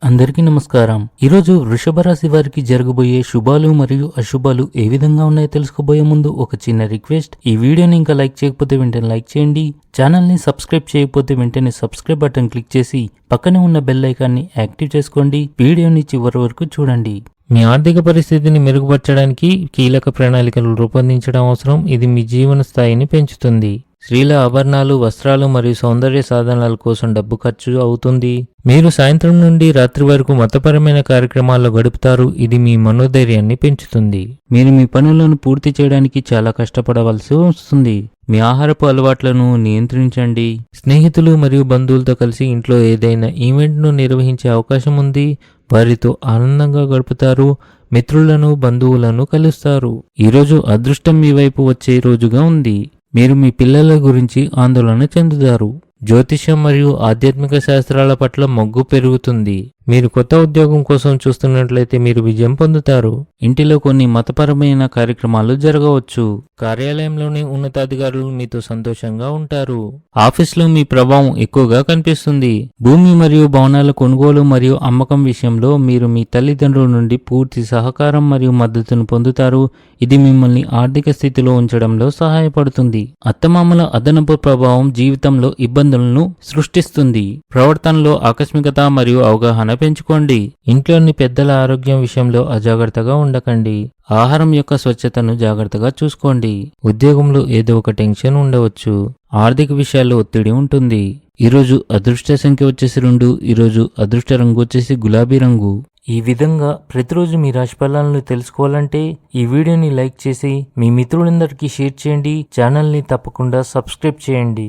అందరికీ నమస్కారం. ఈరోజు వృషభ రాశి వారికి జరగబోయే శుభాలు మరియు అశుభాలు ఏ విధంగా ఉన్నాయో తెలుసుకోబోయే ముందు ఒక చిన్న రిక్వెస్ట్. ఈ వీడియోని ఇంకా లైక్ చేయకపోతే వెంటనే లైక్ చేయండి. ఛానల్ని సబ్స్క్రైబ్ చేయకపోతే వెంటనే సబ్స్క్రైబ్ బటన్ క్లిక్ చేసి పక్కనే ఉన్న బెల్ ఐకాన్ని యాక్టివ్ చేసుకోండి. వీడియోని చివరి వరకు చూడండి. మీ ఆర్థిక పరిస్థితిని మెరుగుపరచడానికి కీలక ప్రణాళికలు రూపొందించడం అవసరం. ఇది మీ జీవన స్థాయిని పెంచుతుంది. స్త్రీల ఆభరణాలు, వస్త్రాలు మరియు సౌందర్య సాధనాల కోసం డబ్బు ఖర్చు అవుతుంది. మీరు సాయంత్రం నుండి రాత్రి వరకు మతపరమైన కార్యక్రమాల్లో గడుపుతారు. ఇది మీ మనోధైర్యాన్ని పెంచుతుంది. మీరు మీ పనులను పూర్తి చేయడానికి చాలా కష్టపడవలసి వస్తుంది. మీ ఆహారపు అలవాట్లను నియంత్రించండి. స్నేహితులు మరియు బంధువులతో కలిసి ఇంట్లో ఏదైనా ఈవెంట్ను నిర్వహించే అవకాశం ఉంది. వారితో ఆనందంగా గడుపుతారు. మిత్రులను, బంధువులను కలుస్తారు. ఈరోజు అదృష్టం మీ వైపు వచ్చే రోజుగా ఉంది. మీరు మీ పిల్లల గురించి ఆందోళన చెందుతారు. జ్యోతిష్యం మరియు ఆధ్యాత్మిక శాస్త్రాల పట్ల మొగ్గు పెరుగుతుంది. మీరు కొత్త ఉద్యోగం కోసం చూస్తున్నట్లయితే మీరు విజయం పొందుతారు. ఇంటిలో కొన్ని మతపరమైన కార్యక్రమాలు జరగవచ్చు. కార్యాలయంలోని ఉన్నతాధికారులు మీతో సంతోషంగా ఉంటారు. ఆఫీస్లో మీ ప్రభావం ఎక్కువగా కనిపిస్తుంది. భూమి మరియు భవనాల కొనుగోలు మరియు అమ్మకం విషయంలో మీరు మీ తల్లిదండ్రుల నుండి పూర్తి సహకారం మరియు మద్దతును పొందుతారు. ఇది మిమ్మల్ని ఆర్థిక స్థితిలో ఉంచడంలో సహాయపడుతుంది. అత్తమామల అదనపు ప్రభావం జీవితంలో ఇబ్బందులను సృష్టిస్తుంది. ప్రవర్తనలో ఆకస్మికత మరియు అవగాహన పెంచుకోండి. ఇంట్లోని పెద్దల ఆరోగ్యం విషయంలో అజాగ్రత్తగా ఉండకండి. ఆహారం యొక్క స్వచ్ఛతను జాగ్రత్తగా చూసుకోండి. ఉద్యోగంలో ఏదో ఒక టెన్షన్ ఉండవచ్చు. ఆర్థిక విషయాల్లో ఒత్తిడి ఉంటుంది. ఈరోజు అదృష్ట సంఖ్య వచ్చేసి 2. ఈరోజు అదృష్ట రంగు వచ్చేసి గులాబీ రంగు. ఈ విధంగా ప్రతిరోజు మీ రాశి ఫలాలను తెలుసుకోవాలంటే ఈ వీడియోని లైక్ చేసి మీ మిత్రులందరికీ షేర్ చేయండి. ఛానల్ని తప్పకుండా సబ్స్క్రైబ్ చేయండి.